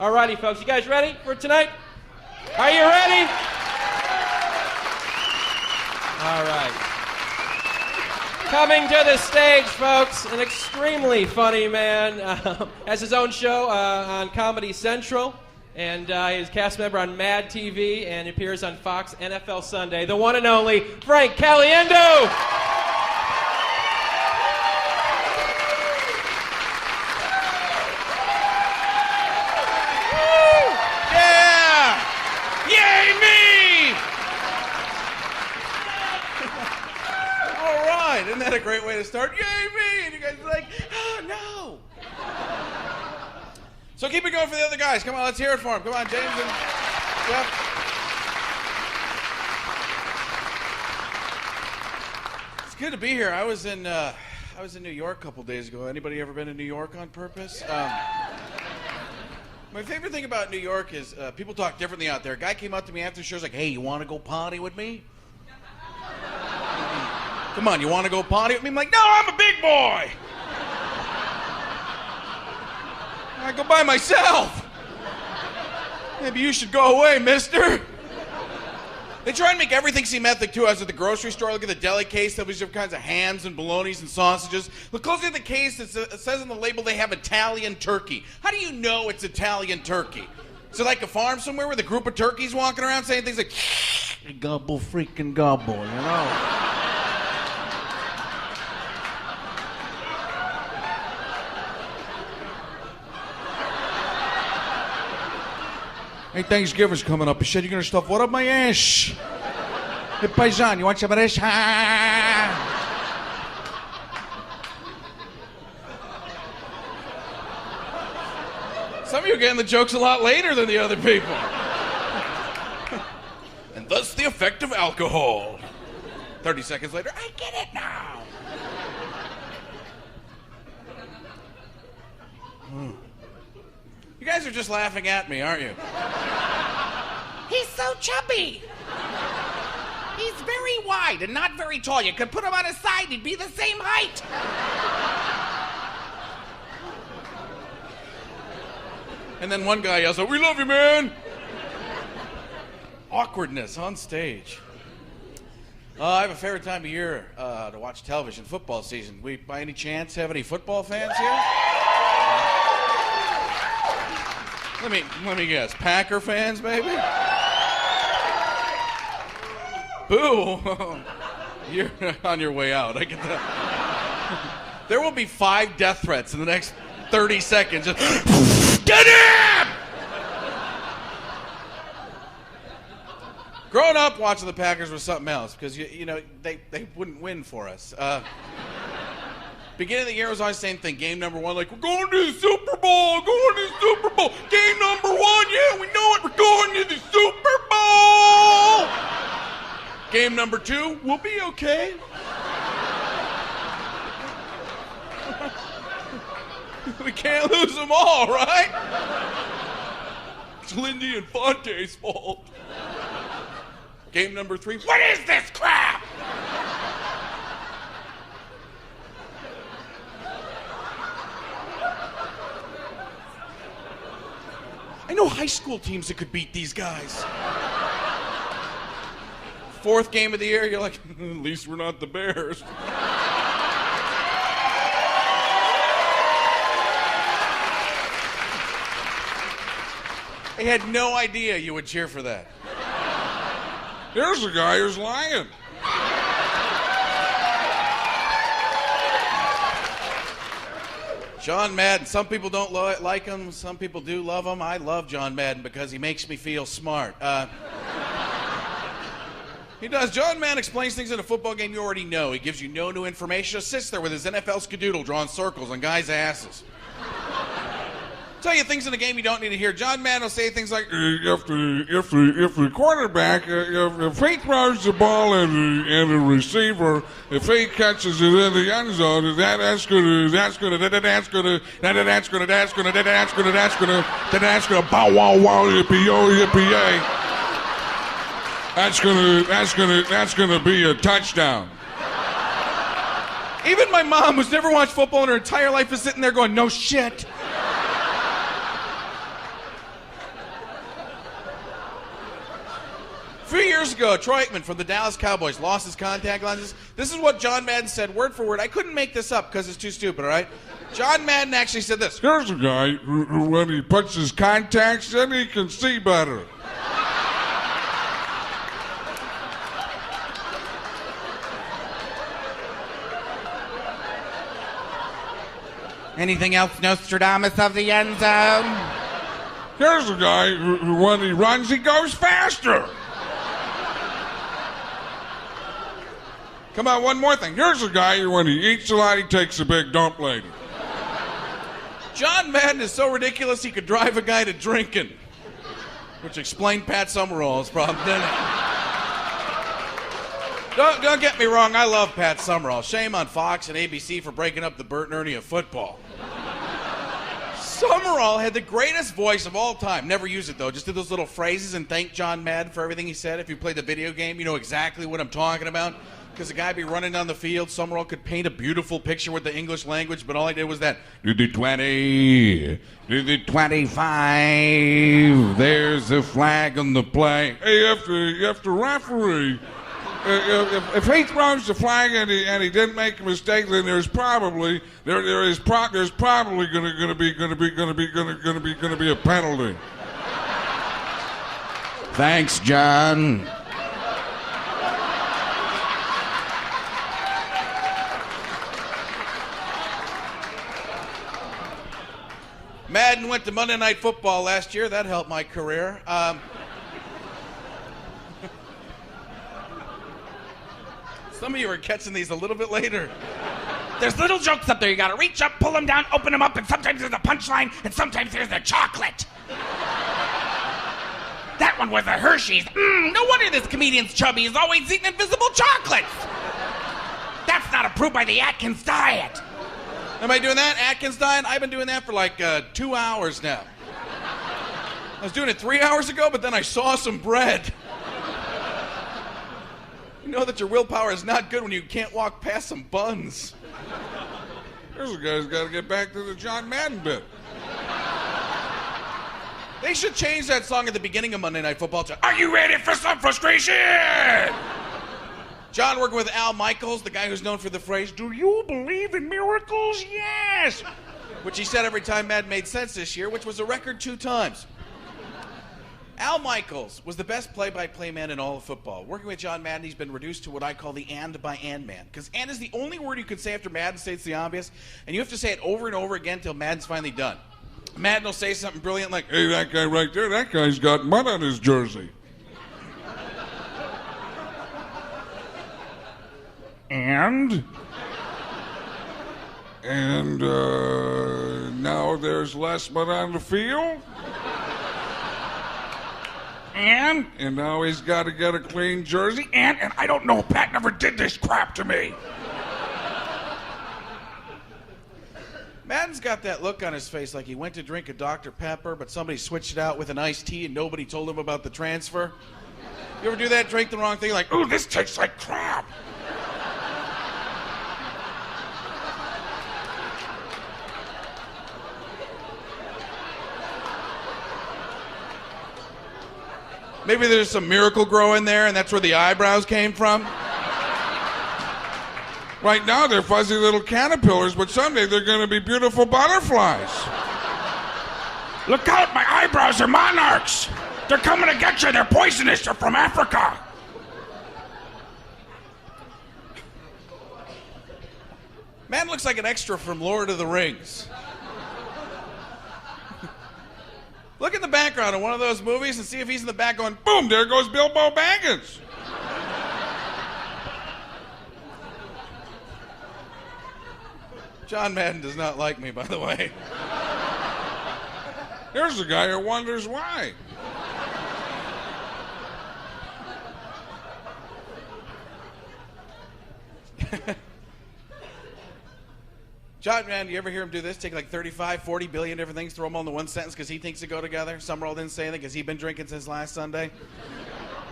Alrighty, folks, you guys ready for tonight? Are you ready? All right. Coming to the stage, folks, an extremely funny man. Has his own show on Comedy Central, and he's a cast member on Mad TV and appears on Fox NFL Sunday. The one and only Frank Caliendo. Isn't that a great way to start? Yay, me! And you guys are like, oh, no. So keep it going for the other guys. Come on, let's hear it for them. Come on, James and Jeff. It's good to be here. I was in New York a couple days ago. Anybody ever been to New York on purpose? My favorite thing about New York is people talk differently out there. A guy came up to me after the show, was like, hey, you want to go party with me? Come on, you want to go party with me? I'm like, no, I'm a big boy. I go by myself. Maybe you should go away, mister. They try and make everything seem ethnic, too. I was at the grocery store, look at the deli case. There'll be some kinds of hams and bolognas and sausages. Look closely at the case. It says on the label they have Italian turkey. How do you know it's Italian turkey? Is it like a farm somewhere with a group of turkeys walking around saying things like, gobble, freaking gobble, you know? Hey, Thanksgiving's coming up. You said you're going to stuff what up my ass? Hey, paisan, you want some of this? Some of you are getting the jokes a lot later than the other people. And thus the effect of alcohol. 30 seconds later, I get it now. You guys are just laughing at me, aren't you? He's so chubby. He's very wide and not very tall. You could put him on his side, he'd be the same height. And then one guy yells, we love you, man. Awkwardness on stage. I have a favorite time of year to watch television, football season. We, by any chance, have any football fans here? Let me guess. Packer fans, maybe? Boo! You're on your way out. I get that. There will be 5 death threats in the next 30 seconds. Just get him! Growing up, watching the Packers was something else because you know they wouldn't win for us. Beginning of the year was always the same thing. Game number 1, like, we're going to the Super Bowl, going to the Super Bowl. Game number 1, yeah, we know it, we're going to the Super Bowl. Game number 2, we'll be okay. We can't lose them all, right? It's Lindy and Fonte's fault. Game number 3, what is this crap? I know high school teams that could beat these guys. 4th game of the year, you're like, at least we're not the Bears. I had no idea you would cheer for that. There's a guy who's lying. John Madden, some people don't like him, some people do love him. I love John Madden because he makes me feel smart. He does. John Madden explains things in a football game you already know. He gives you no new information, just sits there with his NFL skadoodle drawing circles on guys' asses. Tell you things in the game you don't need to hear. John Madden will say things like, if the quarterback, if he throws the ball and the receiver, if he catches it in the end zone, that's gonna bow wow wow yippee yo yippee yay. That's gonna be a touchdown. Even my mom, who's never watched football in her entire life, is sitting there going, no shit. years ago, Troy Aikman from the Dallas Cowboys lost his contact lenses. This is what John Madden said word for word. I couldn't make this up because it's too stupid, all right? John Madden actually said this. Here's a guy who, when he puts his contacts in, he can see better. Anything else, Nostradamus of the end zone? Here's a guy who when he runs, he goes faster. Come on, one more thing. Here's a guy who, when he eats a lot, he takes a big dump later. John Madden is so ridiculous he could drive a guy to drinking, which explained Pat Summerall's problem, didn't it? Don't get me wrong, I love Pat Summerall. Shame on Fox and ABC for breaking up the Bert and Ernie of football. Summerall had the greatest voice of all time. Never used it, though. Just did those little phrases and thanked John Madden for everything he said. If you played the video game, you know exactly what I'm talking about. Because the guy be running down the field, Summerall could paint a beautiful picture with the English language, but all he did was that, Do the 20, do the 25, there's a flag on the play. Hey, you have to referee. If he throws the flag and he didn't make a mistake, then there's probably going to be a penalty. Thanks, John. Madden went to Monday Night Football last year. That helped my career. Some of you are catching these a little bit later. There's little jokes up there. You gotta reach up, pull them down, open them up, and sometimes there's a punchline, and sometimes there's the chocolate. That one was a Hershey's. No wonder this comedian's chubby. He's always eating invisible chocolates. That's not approved by the Atkins diet. Am I doing that, Atkins diet? I've been doing that for like 2 hours now. I was doing it 3 hours ago, but then I saw some bread. You know that your willpower is not good when you can't walk past some buns. Here's a guy who's got to get back to the John Madden bit. They should change that song at the beginning of Monday Night Football. Are you ready for some frustration? John working with Al Michaels, the guy who's known for the phrase, "Do you believe in miracles?" Yes! Which he said every time Madden made sense this year, which was a record 2 times. Al Michaels was the best play-by-play man in all of football. Working with John Madden, he's been reduced to what I call the and by and man. Because and is the only word you can say after Madden states the obvious, and you have to say it over and over again until Madden's finally done. Madden will say something brilliant like, Hey, that guy right there, that guy's got mud on his jersey. And? And now there's less mud on the field. And? And now he's got to get a clean jersey. And I don't know, Pat never did this crap to me. Madden's got that look on his face like he went to drink a Dr. Pepper, but somebody switched it out with an iced tea and nobody told him about the transfer. You ever do that? Drink the wrong thing like, Ooh, this tastes like crap. maybe there's some Miracle Grow in there and that's where the eyebrows came from. Right now they're fuzzy little caterpillars, but someday they're going to be beautiful butterflies. Look out, my eyebrows are monarchs. They're coming to get you. They're poisonous. They're from Africa. Man looks like an extra from Lord of the Rings. Look in the background of one of those movies and see if he's in the back going, Boom, there goes Bilbo Baggins. John Madden does not like me, by the way. Here's a guy who wonders why. John Madden, do you ever hear him do this? Take like 35, 40 billion different things, throw them all into one sentence because he thinks they go together? Summerall didn't say anything because he'd been drinking since last Sunday.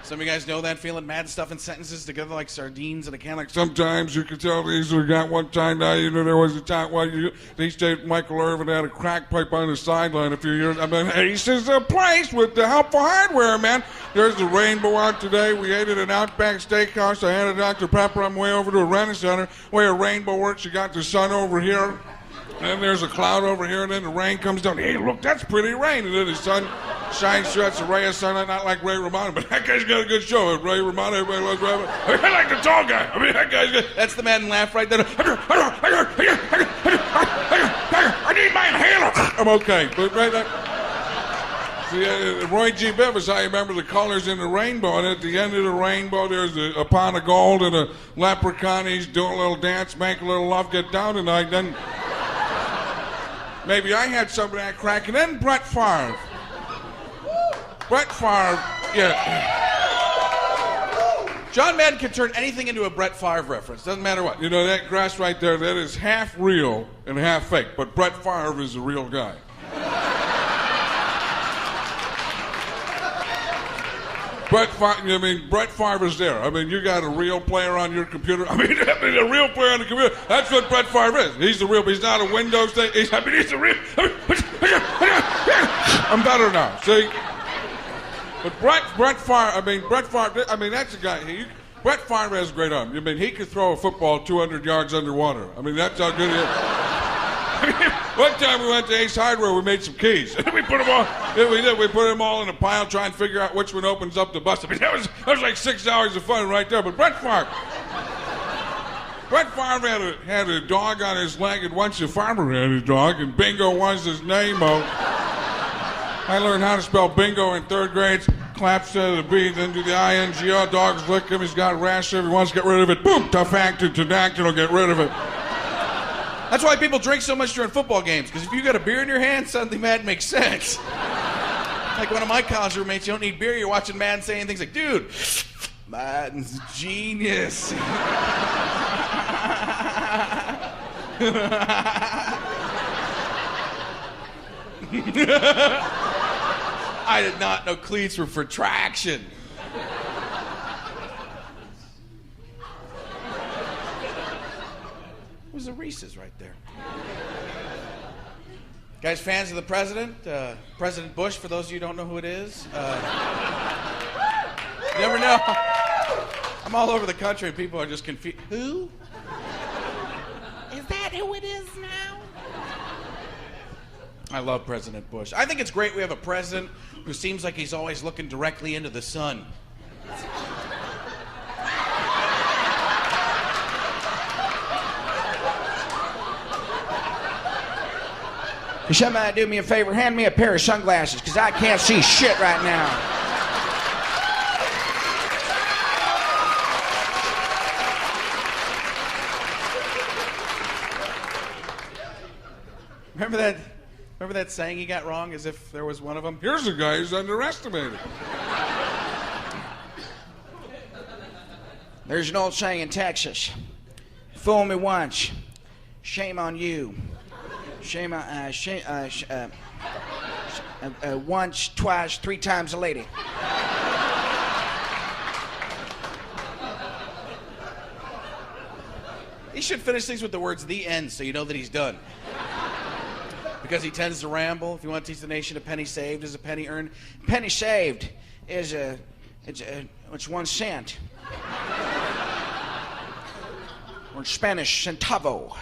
Some of you guys know that feeling? Mad stuffing sentences together like sardines in a can. Like Sometimes you can tell these are got one time now. You know, there was a time when these days Michael Irvin had a crack pipe on the sideline a few years. I mean, Ace is a place with the helpful hardware, man. There's the rainbow out today. We ate at an Outback Steakhouse. I had a Dr. Pepper on my way over to a rent center. Where a rainbow works, you got the sun over here. And then there's a cloud over here, and then the rain comes down. Hey, look, that's pretty rain. And then the sun shines through. That's a ray of sunlight, not like Ray Romano, but that guy's got a good show. Ray Romano, everybody loves Ray Romano. I like the tall guy. I mean, that guy's good. That's the man laugh right there. I need my inhaler. I'm okay. But right there. See, Roy G. Biv, I remember the colors in the rainbow, and at the end of the rainbow, there's a pot of gold and a leprechaun. He's doing a little dance, make a little love, get down tonight. Then maybe I had some of that crack, and then Brett Favre. Brett Favre, yeah. John Madden can turn anything into a Brett Favre reference. Doesn't matter what. You know, that grass right there, that is half real and half fake, but Brett Favre is a real guy. Brett Favre is there. I mean, you got a real player on your computer. I mean, a real player on the computer. That's what Brett Favre is. He's the real. He's not a Windows thing. He's the real. I'm better now. See. But Brett Favre. I mean, that's a guy. Brett Favre has a great arm. I mean, he could throw a football 200 yards underwater. I mean, that's how good he is. I mean, one time we went to Ace Hardware, we made some keys. We put them all. Yeah, we did. We put them all in a pile, try and figure out which one opens up the bus. I mean, that was like 6 hours of fun right there. But Brett Favre had a dog on his leg, and once a farmer had a dog, and Bingo was his name. I learned how to spell bingo in third grade. Claps to the B, then to the I-N-G-O. Dogs lick him. He's got a rash. If he wants to get rid of it, boom, tough acting to dactyl, get rid of it. That's why people drink so much during football games, because if you got a beer in your hand, suddenly Madden makes sense. Like one of my college roommates, you don't need beer, you're watching Madden saying things like, dude, Madden's a genius. I did not know cleats were for traction. It was a Reese's right there. Guys, fans of the president? President Bush, for those of you who don't know who it is. You never know. I'm all over the country and people are just confused. Who? Is that who it is now? I love President Bush. I think it's great we have a president who seems like he's always looking directly into the sun. Can somebody do me a favor? Hand me a pair of sunglasses, because I can't see shit right now. Remember that saying he got wrong, as if there was one of them? Here's a guy who's underestimated. There's an old saying in Texas. Fool me once, shame on you. Once, twice, 3 times a lady. He should finish things with the words "the end" so you know that he's done. Because he tends to ramble. If you want to teach the nation, a penny saved is a penny earned. Penny saved is it's 1 cent. Or in Spanish, centavo.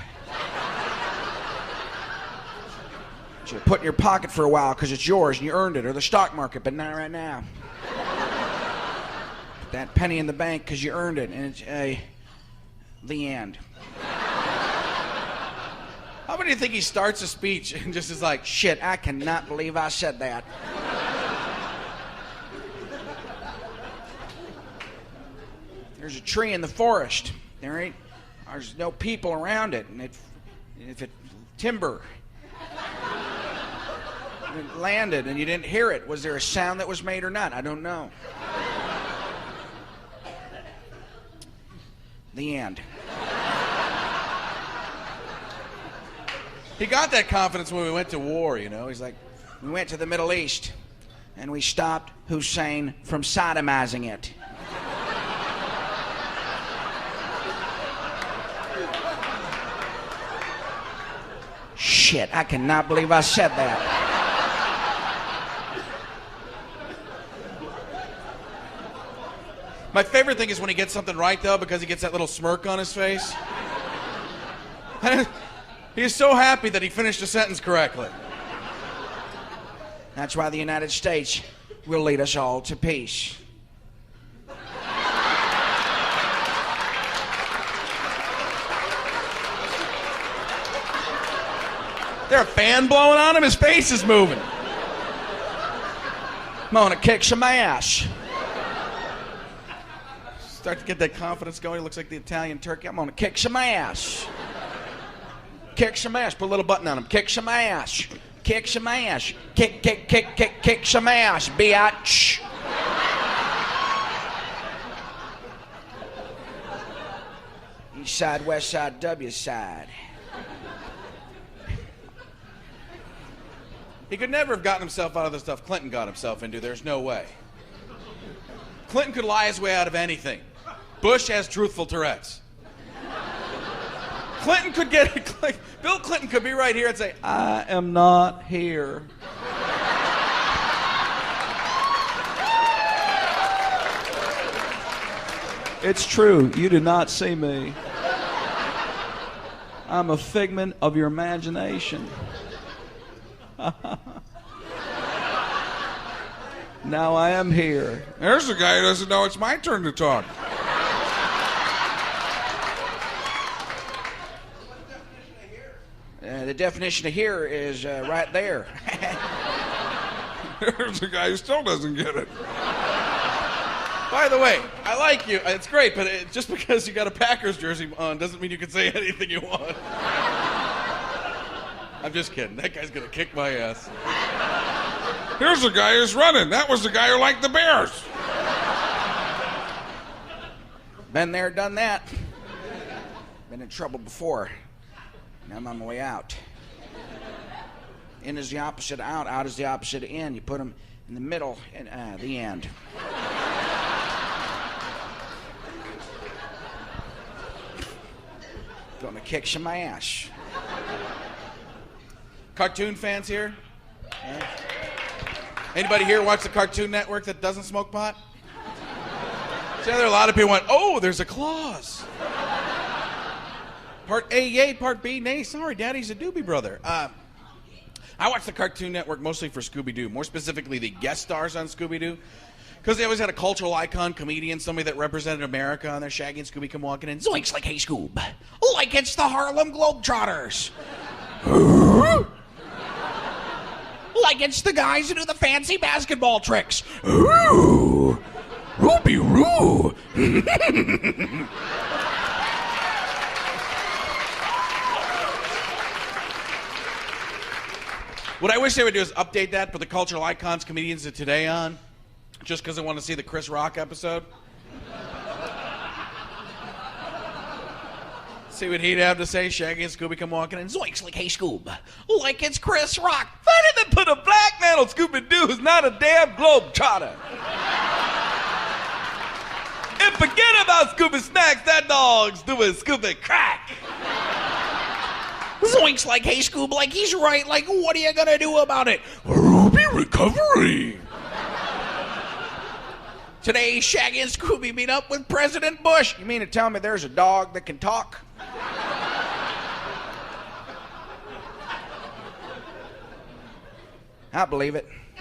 You put in your pocket for a while because it's yours and you earned it, or the stock market, but not right now. Put that penny in the bank because you earned it, and it's the end. How many do you think he starts a speech and just is like, Shit, I cannot believe I said that. There's a tree in the forest. There's no people around it, and if it timber. It landed and you didn't hear it. Was there a sound that was made or not? I don't know. The end. he got that confidence when we went to war, you know? He's like, We went to the Middle East, and we stopped Hussein from sodomizing it. Shit, I cannot believe I said that. My favorite thing is when he gets something right, though, because he gets that little smirk on his face. He is so happy that he finished a sentence correctly. That's why the United States will lead us all to peace. There a fan blowing on him? His face is moving. I'm gonna kick some ass. Start to get that confidence going. He looks like the Italian turkey. I'm gonna kick some ass. Kick some ass. Put a little button on him. Kick some ass. Kick some ass. Kick some ass, biatch. East side, west side, W side. He could never have gotten himself out of the stuff Clinton got himself into. There's no way. Clinton could lie his way out of anything. Bush has truthful Tourette's. Clinton could get it. Bill Clinton could be right here and say, I am not here. It's true. You do not see me. I'm a figment of your imagination. Now I am here. There's a guy who doesn't know it's my turn to talk. The definition of here is right there. There's a guy who still doesn't get it. by the way, I like you. It's great, but just because you got a Packers jersey on doesn't mean you can say anything you want. I'm just kidding. That guy's going to kick my ass. Here's a guy who's running. That was the guy who liked the Bears. Been there, done that. Been in trouble before. Now I'm on my way out. In is the opposite of out. Out is the opposite of in. You put them in the middle and the end. Gonna kick some ass. Cartoon fans here? Anybody here watch the Cartoon Network that doesn't smoke pot? See, there are a lot of people went, oh, there's a clause. Part A, yay. Part B, nay. Sorry, Daddy's a doobie brother. I watch the Cartoon Network mostly for Scooby-Doo, more specifically the guest stars on Scooby-Doo, because they always had a cultural icon, comedian, somebody that represented America on there. Shaggy and Scooby come walking in. Zoinks like Hey Scoob. Like it's the Harlem Globetrotters. Like it's the guys who do the fancy basketball tricks. Ooh, Ruby Roo. What I wish they would do is update that for the cultural icons, comedians of today on, just because I want to see the Chris Rock episode. See what he'd have to say. Shaggy and Scooby come walking in. Zoinks like Hey Scoob. Like it's Chris Rock. Funny to put a black man on Scooby-Doo who's not a damn globetrotter. And forget about Scooby Snacks, that dog's doing Scooby Crack. Zoinks like Hey Scoob, like he's right, like what are you gonna do about it? Ruby recovery. Today, Shaggy and Scooby meet up with President Bush. You mean to tell me there's a dog that can talk? I believe it. I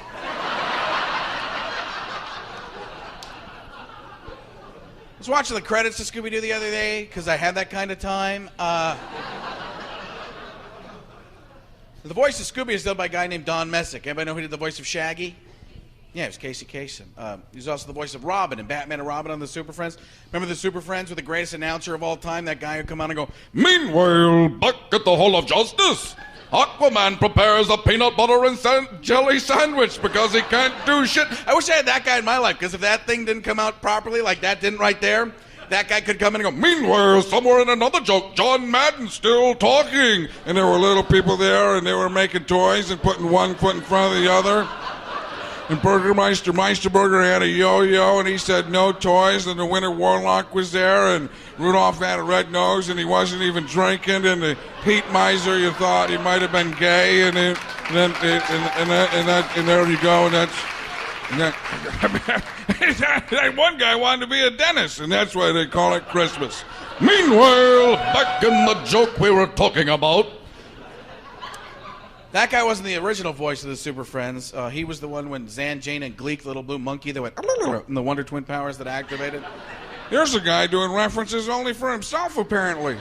was watching the credits to Scooby-Doo the other day because I had that kind of time. The voice of Scooby is done by a guy named Don Messick. Anybody know who did the voice of Shaggy? Yeah, it was Casey Kasem. He was also the voice of Robin in Batman and Robin on the Super Friends. Remember the Super Friends with the greatest announcer of all time? That guy who'd come out and go, Meanwhile, back at the Hall of Justice, Aquaman prepares a peanut butter and jelly sandwich because he can't do shit. I wish I had that guy in my life, because if that thing didn't come out properly, like that didn't right there, that guy could come in and go, Meanwhile, somewhere in another joke, John Madden's still talking. And there were little people there, and they were making toys and putting one foot in front of the other. And Meisterburger had a yo-yo, and he said no toys, and the Winter Warlock was there, and Rudolph had a red nose, and he wasn't even drinking, and the Pete Miser, you thought he might have been gay, and there you go, and that one guy wanted to be a dentist, and that's why they call it Christmas. Meanwhile, back in the joke we were talking about. That guy wasn't the original voice of the Super Friends. He was the one when Zan, Jane, and Gleek, Little Blue Monkey, that went and the Wonder Twin powers that activated. Here's a guy doing references only for himself, apparently.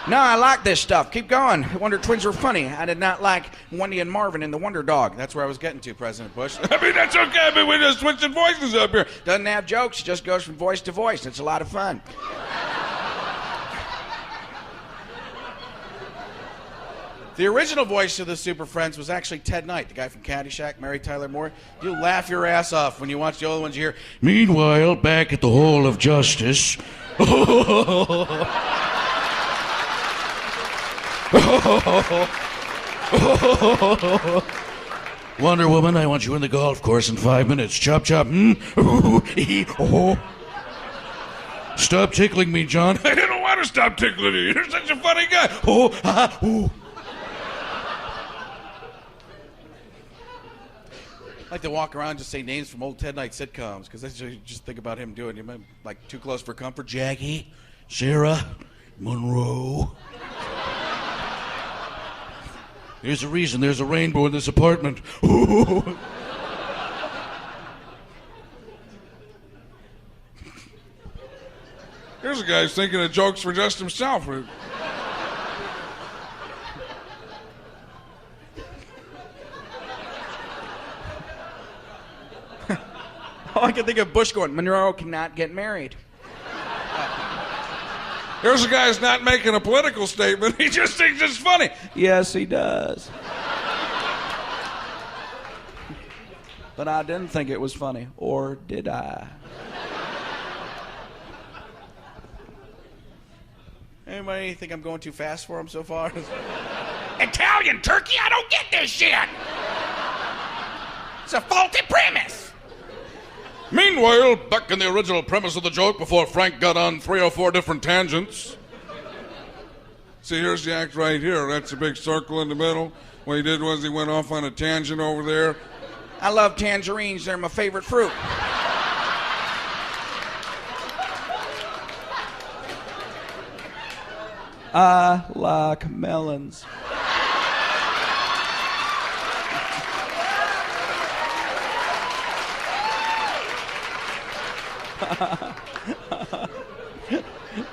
No, I like this stuff. Keep going. The Wonder Twins were funny. I did not like Wendy and Marvin in The Wonder Dog. That's where I was getting to, President Bush. I mean, that's okay. I mean, we're just switching voices up here. Doesn't have jokes. It just goes from voice to voice. It's a lot of fun. The original voice of the Super Friends was actually Ted Knight, the guy from Caddyshack, Mary Tyler Moore. You laugh your ass off when you watch the old ones. You hear, meanwhile, back at the Hall of Justice. Wonder Woman, I want you in the golf course in 5 minutes. Chop, chop. Stop tickling me, John. I don't want to stop tickling you. You're such a funny guy. I like to walk around and just say names from old Ted Knight sitcoms, because that's what you just think about him doing. You might, like Too Close for Comfort. Jackie, Sarah, Monroe. There's a reason there's a rainbow in this apartment. Here's a guy who's thinking of jokes for just himself. All I can think of Bush going, Monroe cannot get married. Here's a guy who's not making a political statement. He just thinks it's funny. Yes, he does. But I didn't think it was funny. Or did I? Anybody think I'm going too fast for him so far? Italian turkey, I don't get this shit. It's a faulty premise. Meanwhile, back in the original premise of the joke before Frank got on 3 or 4 different tangents. See, here's the act right here. That's a big circle in the middle. What he did was he went off on a tangent over there. I love tangerines. They're my favorite fruit. I like melons.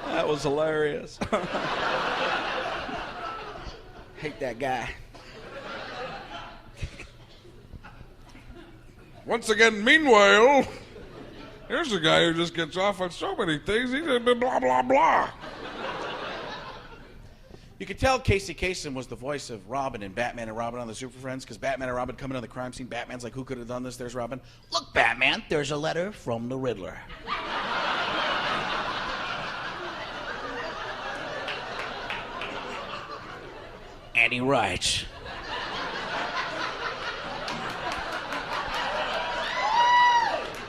That was hilarious. Hate that guy. Once again, meanwhile, here's a guy who just gets off on so many things. He's blah, blah, blah. You could tell Casey Kasem was the voice of Robin in Batman and Robin on the Super Friends, because Batman and Robin coming on the crime scene. Batman's like, who could have done this? There's Robin. Look, Batman, there's a letter from the Riddler. And he writes,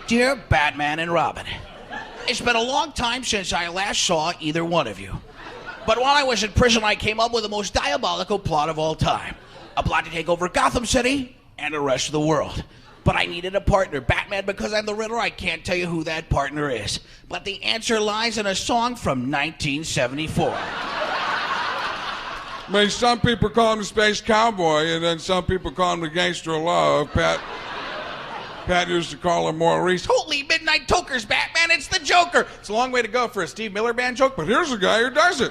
Dear Batman and Robin, it's been a long time since I last saw either one of you. But while I was in prison, I came up with the most diabolical plot of all time. A plot to take over Gotham City and the rest of the world. But I needed a partner. Batman, because I'm the Riddler, I can't tell you who that partner is. But the answer lies in a song from 1974. I mean, some people call him the Space Cowboy, and then some people call him the Gangster of Love. Pat used to call him Maurice. Holy midnight tokers, Batman, it's the Joker. It's a long way to go for a Steve Miller Band joke, But here's a guy who does it.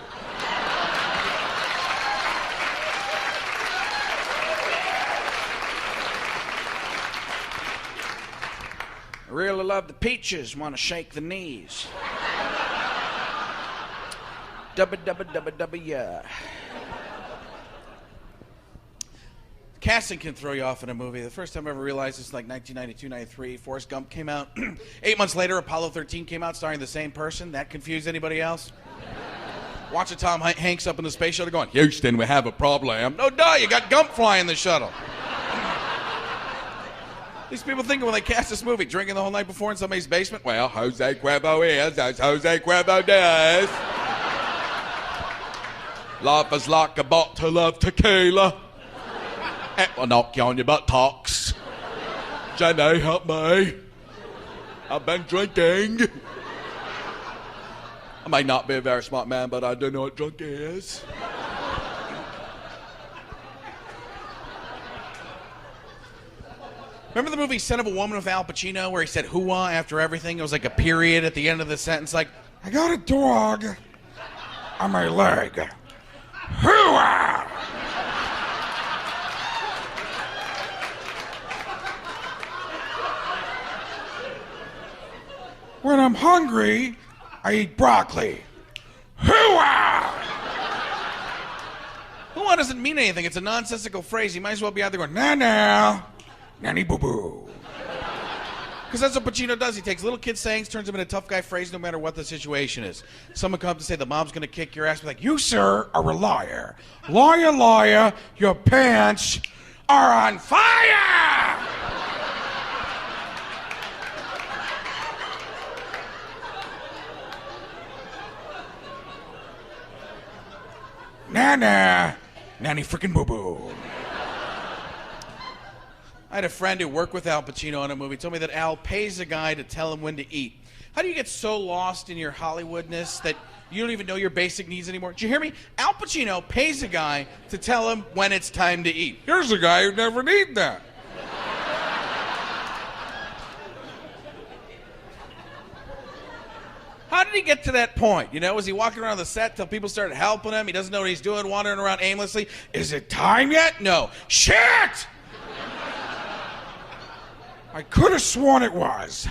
I really love the peaches. Want to shake the knees. W. casting can throw you off in a movie. The first time I ever realized this, like 1992, 93, Forrest Gump came out. 8 months later, Apollo 13 came out starring the same person. That confused anybody else? Watching Tom Hanks up in the space shuttle going, Houston, we have a problem. No, duh, you got Gump flying the shuttle. These people thinking when they cast this movie, drinking the whole night before in somebody's basement. Well, Jose Cuervo is as Jose Cuervo does. Life is like a bottle of tequila. It will knock you on your buttocks. Jenny, help me. I've been drinking. I may not be a very smart man, but I do know what drunk is. Remember the movie Son of a Woman with Al Pacino where he said hoo-ah after everything? It was like a period at the end of the sentence, like, I got a dog on my leg. Hoo-ah! When I'm hungry, I eat broccoli. Hoo-ah! hoo-ah doesn't mean anything. It's a nonsensical phrase. You might as well be out there going, Na-na, nanny boo-boo. because that's what Pacino does. He takes little kid sayings, turns them into tough guy phrases no matter what the situation is. Someone comes to say the mom's going to kick your ass, be like, You, sir, are a liar. Liar, liar, your pants are on fire! Nana, nanny frickin' boo-boo. I had a friend who worked with Al Pacino on a movie, told me that Al pays a guy to tell him when to eat. How do you get so lost in your Hollywoodness that you don't even know your basic needs anymore? Did you hear me? Al Pacino pays a guy to tell him when it's time to eat. Here's a guy who'd never need that. How did he get to that point? You know, was he walking around the set till people started helping him? He doesn't know what he's doing, wandering around aimlessly. Is it time yet? No. Shit! I could have sworn it was.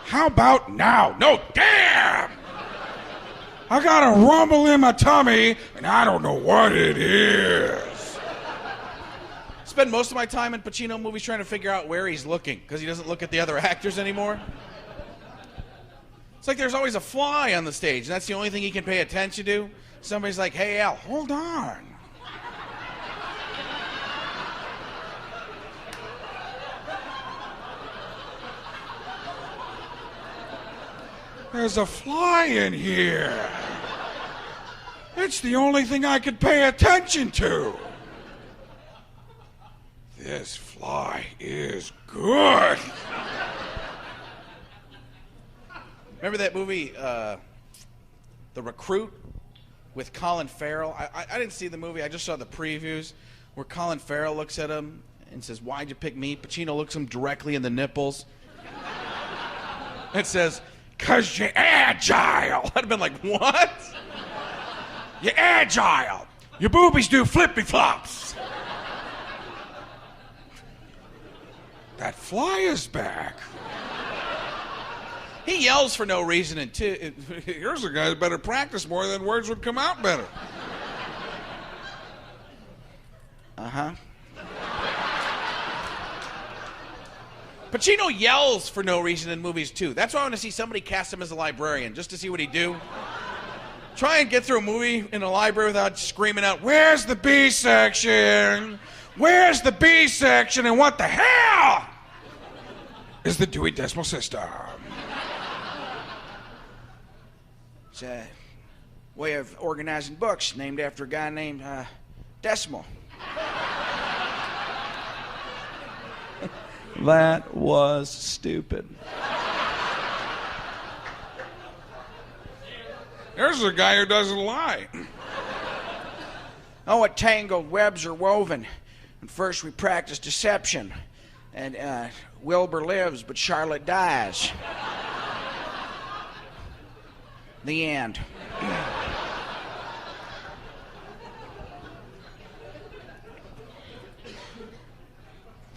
How about now? No, damn! I got a rumble in my tummy, and I don't know what it is. Spend most of my time in Pacino movies trying to figure out where he's looking, because he doesn't look at the other actors anymore. It's like there's always a fly on the stage, and that's the only thing he can pay attention to. Somebody's like, hey, Al, hold on. There's a fly in here. It's the only thing I could pay attention to. This fly is good. Remember that movie, The Recruit, with Colin Farrell? I didn't see the movie. I just saw the previews where Colin Farrell looks at him and says, why'd you pick me? Pacino looks him directly in the nipples. It says, 'cause you're agile. I'd have been like, what? You're agile. Your boobies do flippy-flops. That fly is back. He yells for no reason, and Here's a guy who better practice more than words would come out better. Uh-huh. Pacino yells for no reason in movies, too. That's why I want to see somebody cast him as a librarian, just to see what he'd do. Try and get through a movie in a library without screaming out, Where's the B section? Where's the B section? And what the hell is the Dewey Decimal System? It's a way of organizing books named after a guy named Decimal. That was stupid. There's a guy who doesn't lie. Oh, what tangled webs are woven. And first we practice deception. And Wilbur lives, but Charlotte dies. The end.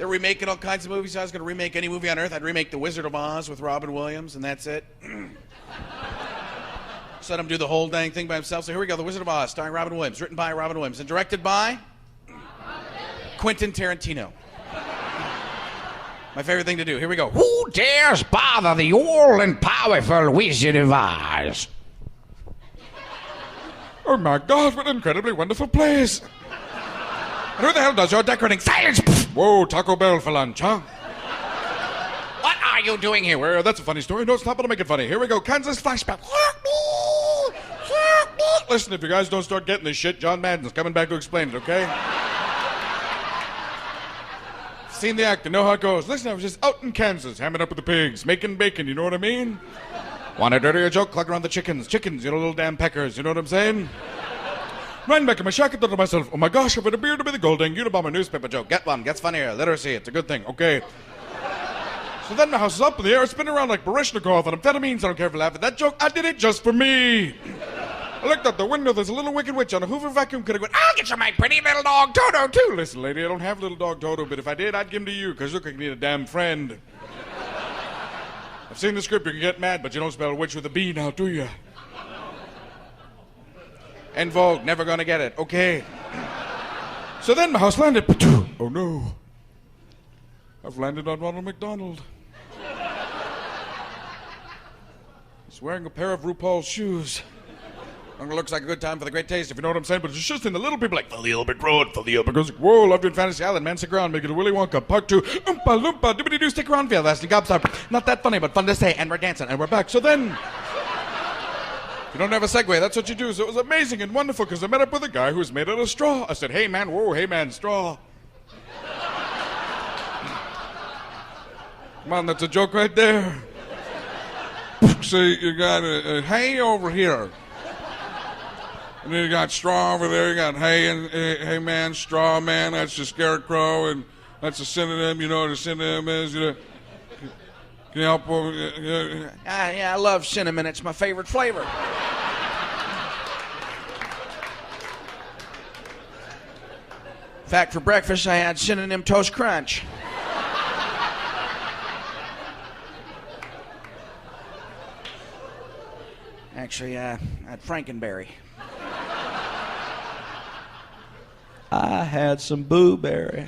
they're remaking all kinds of movies. I was going to remake any movie on Earth. I'd remake The Wizard of Oz with Robin Williams, and that's it. Just let him do the whole dang thing by himself. So here we go, The Wizard of Oz, starring Robin Williams, written by Robin Williams, and directed by Quentin Tarantino. My favorite thing to do. Here we go. Who dares bother the all-and-powerful Wizard of Oz? Oh my God, what an incredibly wonderful place. And who the hell does your decorating? Silence! Whoa, Taco Bell for lunch, huh? What are you doing here? Well, that's a funny story. No, it's not, but I'll make it funny. Here we go. Kansas flashback. Listen, if you guys don't start getting this shit, John Madden's coming back to explain it, okay? Seen the act and know how it goes. Listen, I was just out in Kansas, hamming up with the pigs, making bacon, you know what I mean? Want a dirtier joke? Cluck around the chickens. Chickens, you know, little damn peckers, you know what I'm saying? Ran back in my shack and thought to myself, oh my gosh, if it appeared to be the golden Unabomber newspaper joke. Get one, gets funnier. Literacy, it's a good thing, okay? So then my house is up in the air, spinning around like Barishnikov on amphetamines. I don't care if you laugh at that joke. I did it just for me. I looked out the window, there's a little wicked witch on a Hoover vacuum. Could have gone, I'll get you my pretty little dog Toto, too. listen, lady, I don't have little dog Toto, but if I did, I'd give him to you, because look, I need a damn friend. I've seen the script, you can get mad, but you don't spell witch with a B now, do you? En vogue, never gonna get it, okay. So then my house landed, oh no. I've landed on Ronald McDonald. He's wearing a pair of RuPaul's shoes. Looks like a good time for the great taste, if you know what I'm saying, but it's just in the little people like, for the Albert Road, for the Albert goes, whoa, loved you in Fantasy Island, man, stick around, make it a Willy Wonka, part 2, oompa loompa, dibbity-doo, stick around, feel lasting gobstopper. Not that funny, but fun to say, and we're dancing, and we're back. So then, you don't have a segue, that's what you do. So it was amazing and wonderful, because I met up with a guy who was made out of straw. I said, hey man, whoa, hey man, straw. Come on, that's a joke right there. See, you got a hay over here. And then you got straw over there. You got hay and hay man, straw man. That's the scarecrow, and that's a synonym. You know what a synonym is? You know, can you help? Yeah, I love cinnamon. It's my favorite flavor. In fact, for breakfast, I had synonym toast crunch. Actually, I had Frankenberry. I had some blueberry.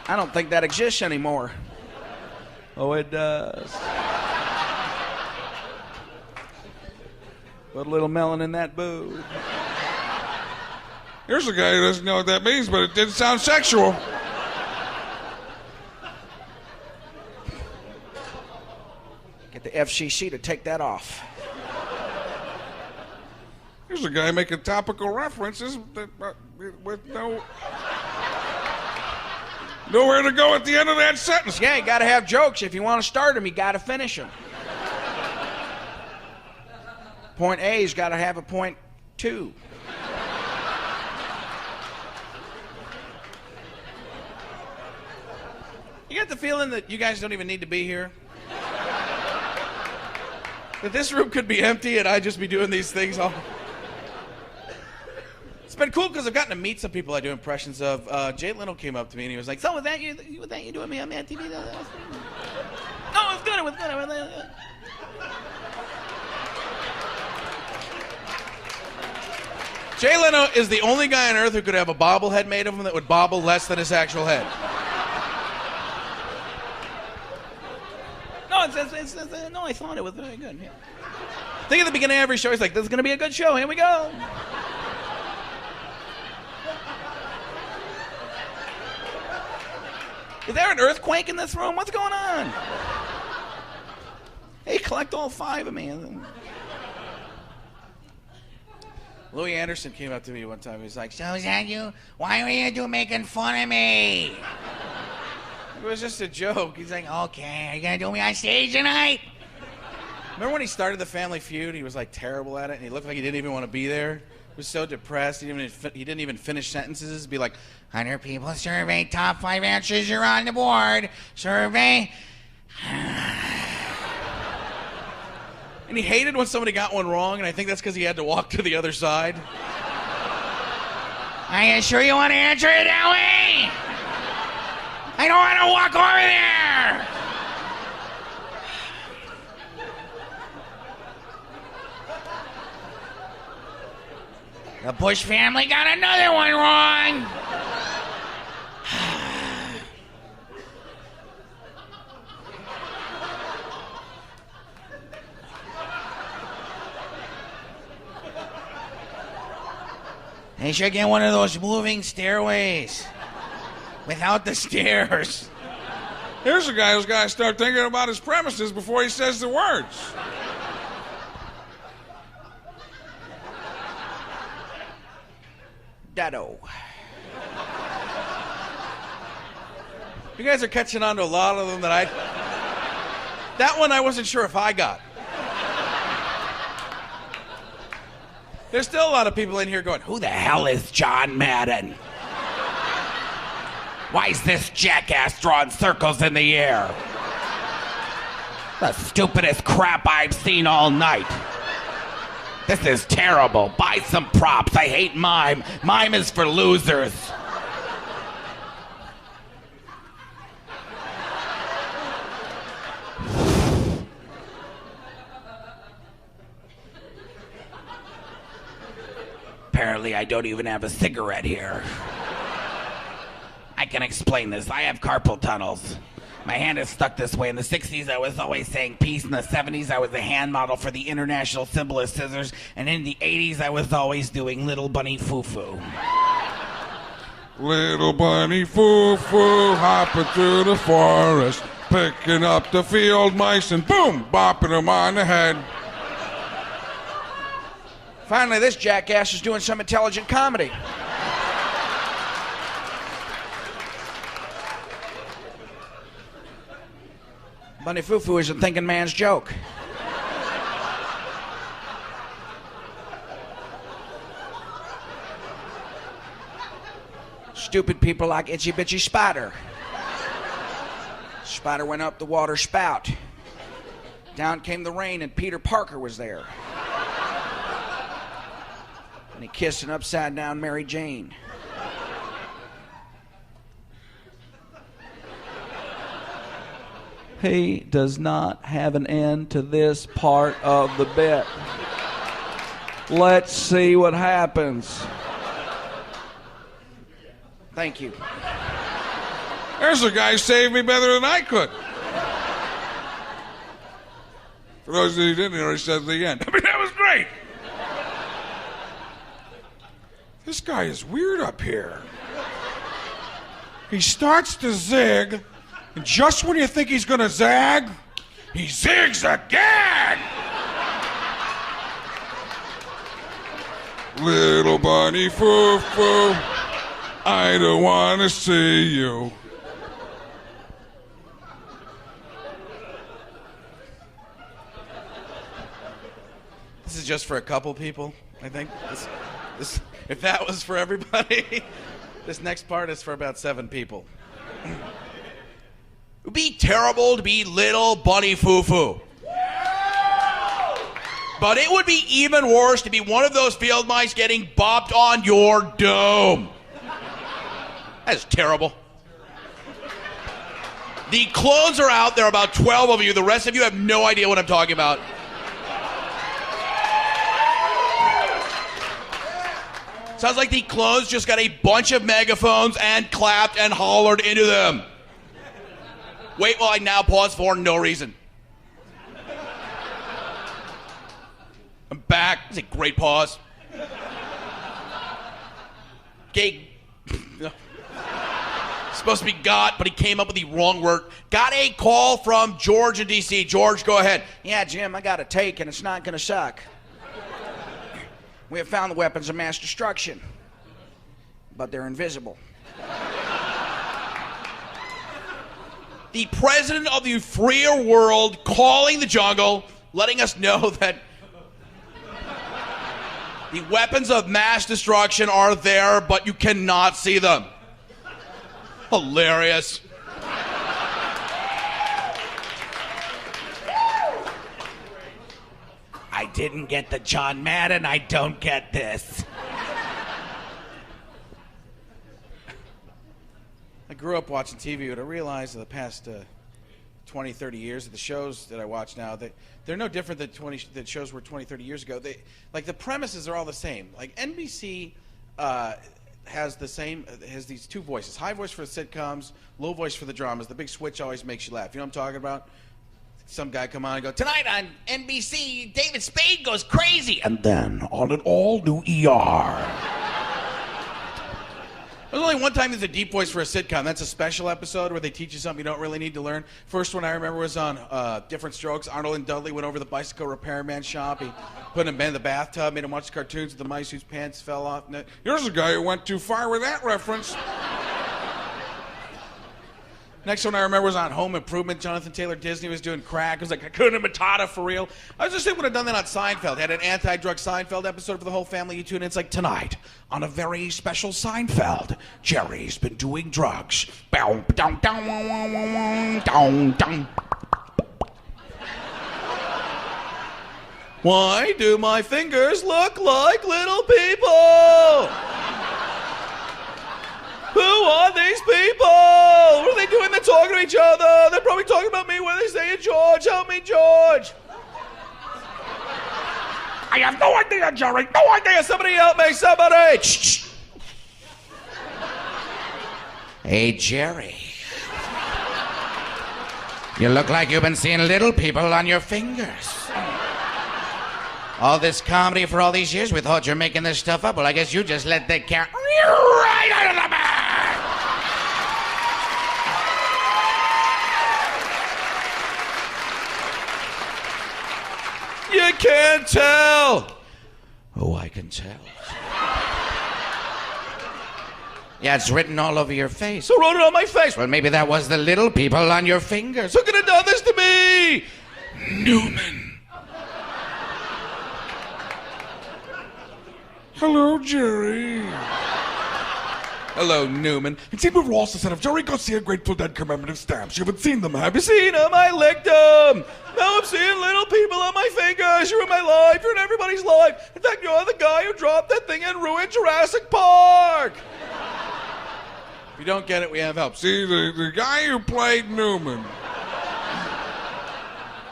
I don't think that exists anymore. Oh, it does. Put a little melon in that boob. Here's a guy who doesn't know what that means, but it didn't sound sexual. Get the FCC to take that off. Here's a guy making topical references with nowhere to go at the end of that sentence. Yeah, you gotta have jokes. If you want to start them, you gotta finish them. Point A's gotta have a point 2. You get the feeling that you guys don't even need to be here? That this room could be empty and I'd just be doing these things all... It's been cool because I've gotten to meet some people I do impressions of. Jay Leno came up to me and he was like, so was that you doing me on Mad TV? No, it was good, it was good. Jay Leno is the only guy on earth who could have a bobblehead made of him that would bobble less than his actual head. No, I thought it was very good. Yeah. I think at the beginning of every show, he's like, this is going to be a good show. Here we go. Is there an earthquake in this room? What's going on? Hey, collect all 5 of me. Louis Anderson came up to me one time. He was like, So is that you? Why were you making fun of me? it was just a joke. He's like, Okay, are you gonna do me on stage tonight? remember when he started the Family Feud? He was like terrible at it, and he looked like he didn't even want to be there. He was so depressed. He didn't even finish sentences. He'd be like, 100 people survey, top 5 answers are on the board. Survey. and he hated when somebody got one wrong, and I think that's because he had to walk to the other side. Are you sure you want to answer it that way? I don't want to walk over there. The Bush family got another one wrong. They should get one of those moving stairways without the stairs. Here's a guy who's got to start thinking about his premises before he says the words. Dado. You guys are catching on to a lot of them that That one I wasn't sure if I got. There's still a lot of people in here going, Who the hell is John Madden? Why is this jackass drawing circles in the air? The stupidest crap I've seen all night. This is terrible. Buy some props. I hate mime. Mime is for losers. Apparently, I don't even have a cigarette here. I can explain this. I have carpal tunnels. My hand is stuck this way. In the 60s, I was always saying peace. In the 70s, I was a hand model for the international symbol of scissors. And in the 80s, I was always doing Little Bunny Foo-Foo. Little bunny foo-foo hopping through the forest, picking up the field mice and boom, bopping them on the head. Finally, this jackass is doing some intelligent comedy. Bunny Foo-Foo is a thinking man's joke. Stupid people like Itsy Bitsy Spider. Spider went up the water spout. Down came the rain and Peter Parker was there. And he kissed an upside down Mary Jane. He does not have an end to this part of the bit. Let's see what happens. Thank you. There's a guy who saved me better than I could. For those of you who didn't hear, he says the end. I mean, that was great. This guy is weird up here. He starts to zig, and just when you think he's gonna zag, he zigs again! Little bunny foo-foo, I don't want to see you. this is just for a couple people, I think. This, if that was for everybody, this next part is for about 7 people. It would be terrible to be little bunny foo-foo. But it would be even worse to be one of those field mice getting bopped on your dome. That's terrible. The clones are out. There are about 12 of you. The rest of you have no idea what I'm talking about. Sounds like the clones just got a bunch of megaphones and clapped and hollered into them. Wait while I now pause for no reason. I'm back. It's a great pause. Okay. Supposed to be got, but he came up with the wrong word. Got a call from George in D.C. George, go ahead. Yeah, Jim, I got a take and it's not going to suck. We have found the weapons of mass destruction, but they're invisible. The president of the freer world calling the jungle, letting us know that the weapons of mass destruction are there, but you cannot see them. Hilarious. I didn't get the John Madden. I don't get this. I grew up watching TV, but I realized in the past 20, 30 years that the shows that I watch now, they're no different than that shows were 20, 30 years ago. Like the premises are all the same. Like NBC has these 2 voices. High voice for the sitcoms, low voice for the dramas. The big switch always makes you laugh. You know what I'm talking about? Some guy come on and go, tonight on NBC, David Spade goes crazy. And then on an all-new ER. There's only one time there's a deep voice for a sitcom. That's a special episode where they teach you something you don't really need to learn. First one I remember was on Different Strokes. Arnold and Dudley went over to the bicycle repairman shop. He put him in the bathtub, made him watch cartoons with the mice whose pants fell off. Here's a guy who went too far with that reference. Next one I remember was on Home Improvement. Jonathan Taylor Disney was doing crack. It was like Hakuna Matata for real. I was just thinking would have done that on Seinfeld. Had an anti-drug Seinfeld episode for the whole family. You tune in, it's like Tonight, on a very special Seinfeld, Jerry's been doing drugs. Bow, down, down, down, down, down. Why do my fingers look like little people? Who are these people? What are they doing? They're talking to each other. They're probably talking about me. What are they saying? George, help me, George. I have no idea, Jerry. No idea. Somebody help me. Somebody. Shh. Hey, Jerry. You look like you've been seeing little people on your fingers. All this comedy for all these years, we thought you're making this stuff up. Well, I guess you just let that cat right out of the bag. You can't tell. Oh, I can tell. Yeah, it's written all over your face. Who wrote it on my face? Well, maybe that was the little people on your fingers. Who could have done this to me? Newman. Hello, Jerry. Hello, Newman. It seemed we were also sent of Jerry Garcia Grateful Dead commemorative stamps. You haven't seen them, have you? Seen them, I licked them. Now I'm seeing little people on my fingers. You're in my life. You're in everybody's life. In fact, you're the guy who dropped that thing and ruined Jurassic Park. If you don't get it, we have help. See, the guy who played Newman.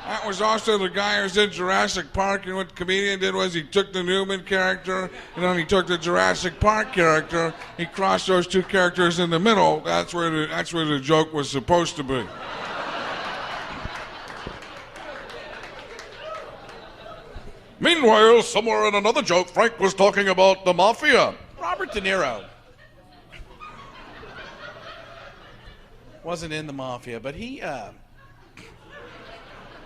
That was also the guy who was in Jurassic Park, and what the comedian did was he took the Newman character, and then he took the Jurassic Park character, he crossed those two characters in the middle. That's where the joke was supposed to be. Meanwhile, somewhere in another joke, Frank was talking about the mafia. Robert De Niro wasn't in the mafia, but he,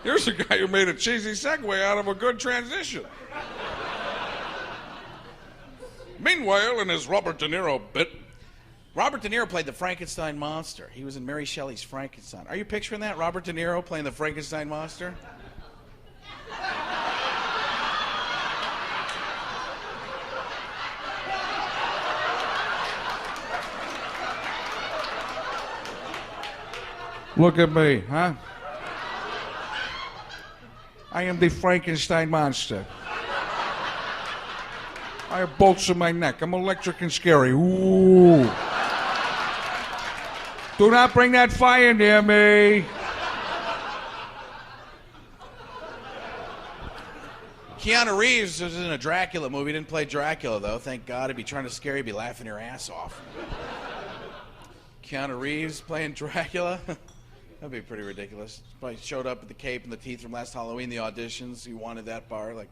Here's a guy who made a cheesy segue out of a good transition. Meanwhile, in his Robert De Niro bit, Robert De Niro played the Frankenstein monster. He was in Mary Shelley's Frankenstein. Are you picturing that? Robert De Niro playing the Frankenstein monster? Look at me, huh? I am the Frankenstein monster. I have bolts in my neck. I'm electric and scary. Ooh. Do not bring that fire near me. Keanu Reeves was in a Dracula movie. He didn't play Dracula, though. Thank God. He'd be trying to scare you. He'd be laughing your ass off. Keanu Reeves playing Dracula? That'd be pretty ridiculous. Probably showed up with the cape and the teeth from last Halloween, the auditions. He wanted that bar, like...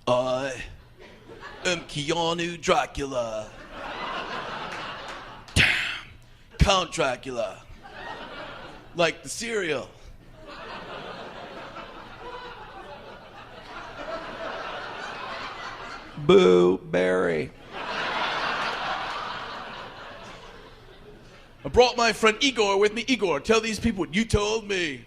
I am Keanu Dracula. Damn. Count Dracula. Like the cereal. Boo, Barry. I brought my friend Igor with me. Igor, tell these people what you told me.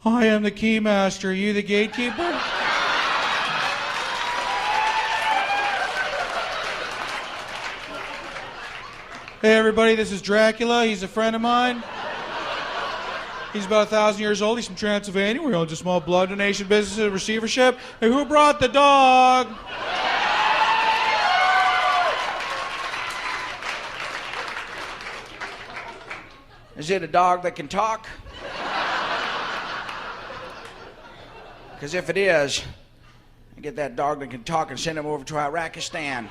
I am the keymaster. Are you the gatekeeper? Hey, everybody, this is Dracula. He's a friend of mine. He's about 1,000 years old. He's from Transylvania. We own a small blood donation business and receivership. Hey, who brought the dog? Is it a dog that can talk? Because if it is, I get that dog that can talk and send him over to Iraqistan.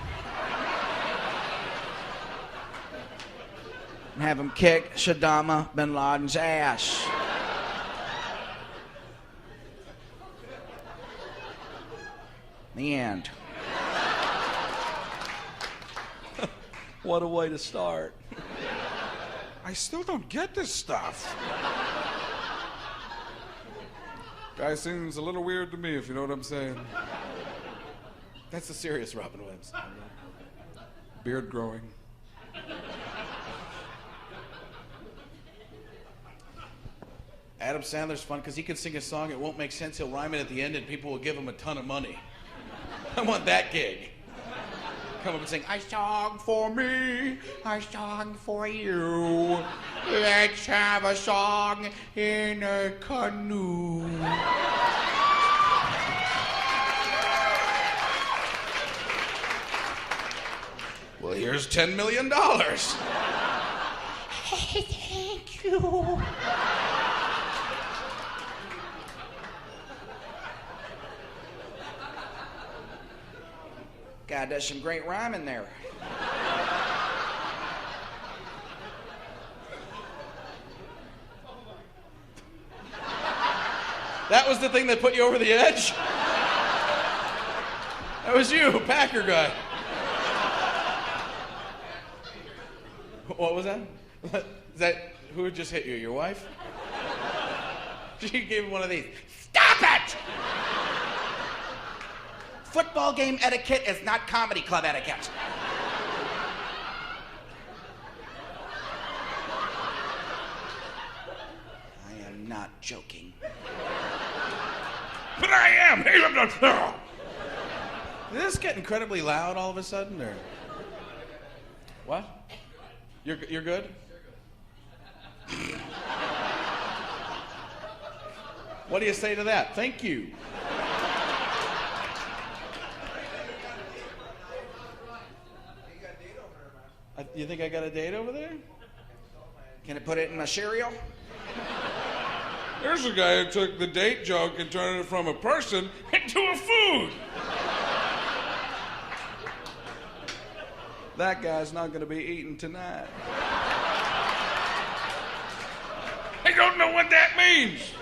And have him kick Saddam bin Laden's ass. The end. What a way to start. I still don't get this stuff. Guy seems a little weird to me, if you know what I'm saying. That's the serious Robin Williams. Beard growing. Adam Sandler's fun because he can sing a song, it won't make sense, he'll rhyme it at the end, and people will give him a ton of money. I want that gig. Come up and sing, I song for me, I song for you. Let's have a song in a canoe. Well, here's $10 million. Thank you. God does some great rhyming there. That was the thing that put you over the edge? That was you, Packer guy. What was that? Is that who just hit you? Your wife? She gave him one of these. Stop it! Football game etiquette is not comedy club etiquette. I am not joking. But I am! Did this get incredibly loud all of a sudden, or what? You're good? What do you say to that? Thank you. You think I got a date over there? Can I put it in my cereal? There's a guy who took the date joke and turned it from a person into a food. That guy's not going to be eating tonight. I don't know what that means.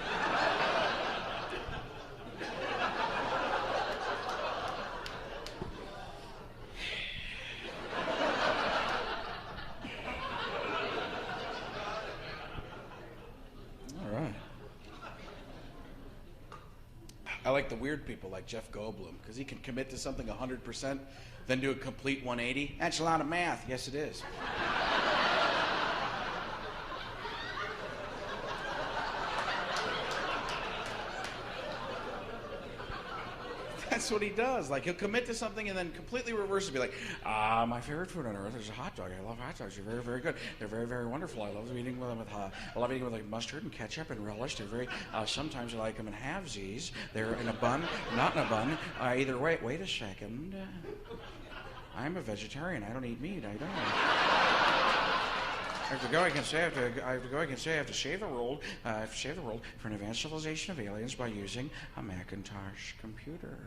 I like the weird people like Jeff Goldblum because he can commit to something 100%, then do a complete 180. That's a lot of math. Yes, it is. That's what he does. Like, he'll commit to something and then completely reverse it. Be like, my favorite food on earth is a hot dog. I love hot dogs. They're very, very good. They're very, very wonderful. I love eating them with like mustard and ketchup and relish. They're very, sometimes I like them in halvesies. They're in a bun, not in a bun. Either way, wait a second. I'm a vegetarian. I don't eat meat. I don't. I have to go. I can say I have to shave the world. Save the world for an advanced civilization of aliens by using a Macintosh computer.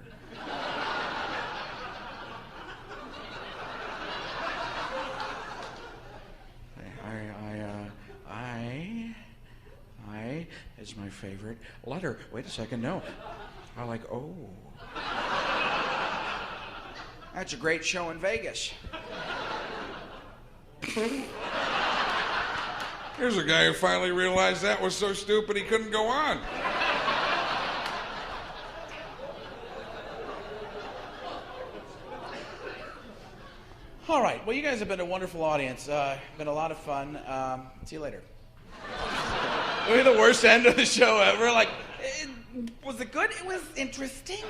I is my favorite letter. Wait a second. No, I like O. That's a great show in Vegas. Here's a guy who finally realized that was so stupid he couldn't go on. All right. Well, you guys have been a wonderful audience. Been a lot of fun. See you later. We're the worst end of the show ever. Like, Was it good? It was interesting.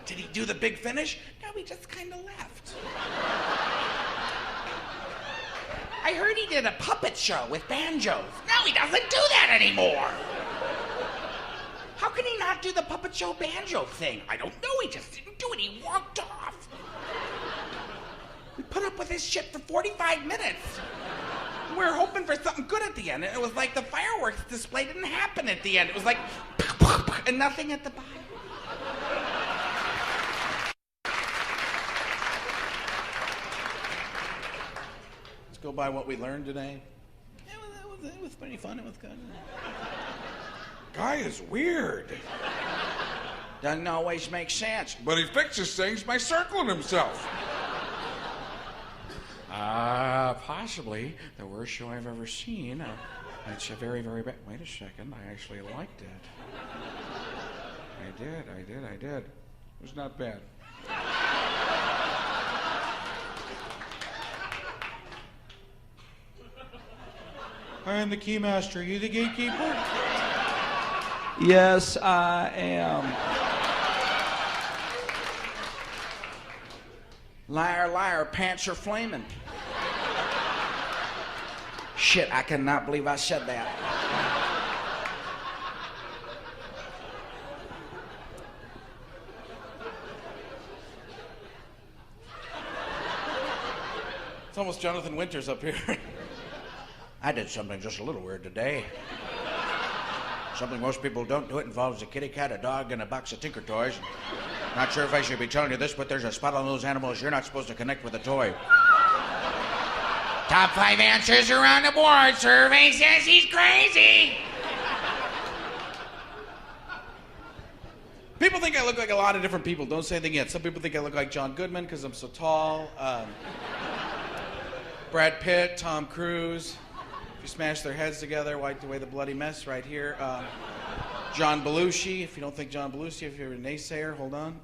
Did he do the big finish? No, he just kind of left. I heard he did a puppet show with banjos. No, he doesn't do that anymore. How can he not do the puppet show banjo thing? I don't know, he just didn't do it. He walked off. We put up with this shit for 45 minutes. We were hoping for something good at the end. And it was like the fireworks display didn't happen at the end. It was like, and nothing at the bottom. go by what we learned today. It was pretty fun. It was good. guy is weird. Doesn't always make sense. But he fixes things by circling himself. Possibly the worst show I've ever seen. It's a very, very bad. Wait a second. I actually liked it. I did. It was not bad. I am the keymaster. Are you the gatekeeper? Yes, I am. Liar, liar, pants are flaming. Shit, I cannot believe I said that. It's almost Jonathan Winters up here. I did something just a little weird today. Something most people don't do. It involves a kitty cat, a dog, and a box of Tinker Toys. Not sure if I should be telling you this, but there's a spot on those animals you're not supposed to connect with a toy. Top 5 answers are on the board. Survey says he's crazy. People think I look like a lot of different people. Don't say anything yet. Some people think I look like John Goodman because I'm so tall. Brad Pitt, Tom Cruise. If you smash their heads together, wipe away the bloody mess right here. John Belushi. If you don't think John Belushi, if you're a naysayer, hold on.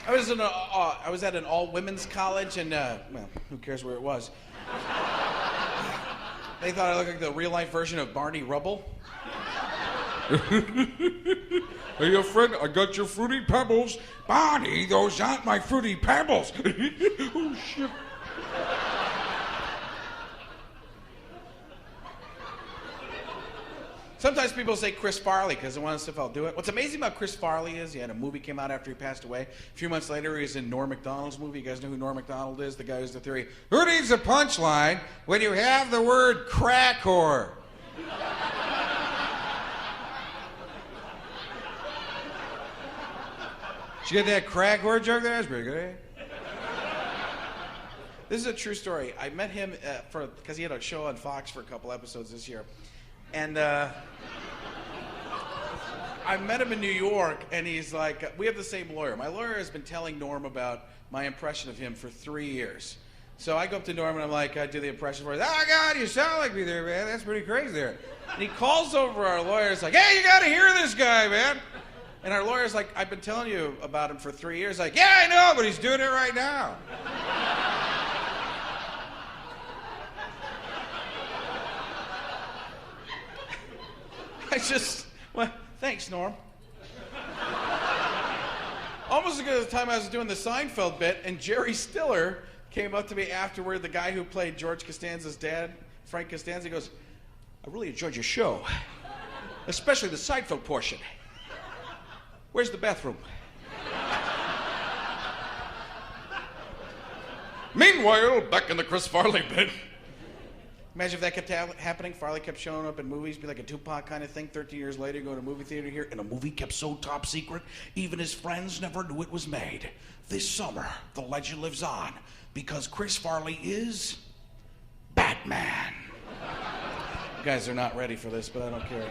I was at an all-women's college, and well, who cares where it was? They thought I looked like the real-life version of Barney Rubble. Hey, friend, I got your Fruity Pebbles. Barney, those aren't my Fruity Pebbles. Oh, shit. Sometimes people say Chris Farley because they want to see if I'll do it. What's amazing about Chris Farley is he had a movie came out after he passed away. A few months later, he was in Norm Macdonald's movie. You guys know who Norm Macdonald is? The guy who's the theory. Who needs a punchline when you have the word crack whore? Did you get that crack whore joke there? That's pretty good, eh? This is a true story. I met him because he had a show on Fox for a couple episodes this year. And I met him in New York, and he's like, we have the same lawyer. My lawyer has been telling Norm about my impression of him for 3 years. So I go up to Norm, and I'm like, I do the impression for him. Oh, God, you sound like me there, man. That's pretty crazy there. And he calls over our lawyer. He's like, hey, you got to hear this guy, man. And our lawyer's like, I've been telling you about him for 3 years. Like, yeah, I know, but he's doing it right now. Well, thanks, Norm. Almost as good as the time I was doing the Seinfeld bit, and Jerry Stiller came up to me afterward, the guy who played George Costanza's dad, Frank Costanza, goes, I really enjoyed your show, especially the Seinfeld portion. Where's the bathroom? Meanwhile, back in the Chris Farley bit. Imagine if that kept happening. Farley kept showing up in movies, be like a Tupac kind of thing. 13 years later, go to a movie theater here, and a movie kept so top secret, even his friends never knew it was made. This summer, the legend lives on, because Chris Farley is Batman. You guys are not ready for this, but I don't care.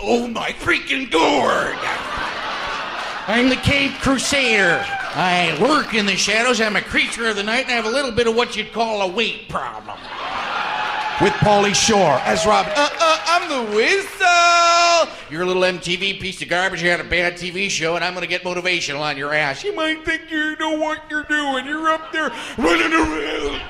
Oh my freaking gourd! I'm the Cave Crusader. I lurk in the shadows. I'm a creature of the night, and I have a little bit of what you'd call a weight problem. With Pauly Shore as Robin. I'm the whistle. You're a little MTV piece of garbage. You had a bad TV show, and I'm going to get motivational on your ass. You might think you know what you're doing. You're up there running around.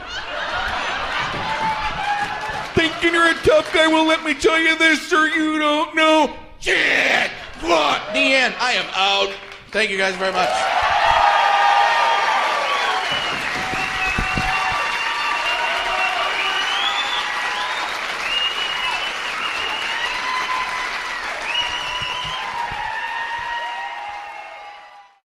Thinking you're a tough guy, well, let me tell you this, sir, you don't know. Shit! What? The end. I am out. Thank you guys very much.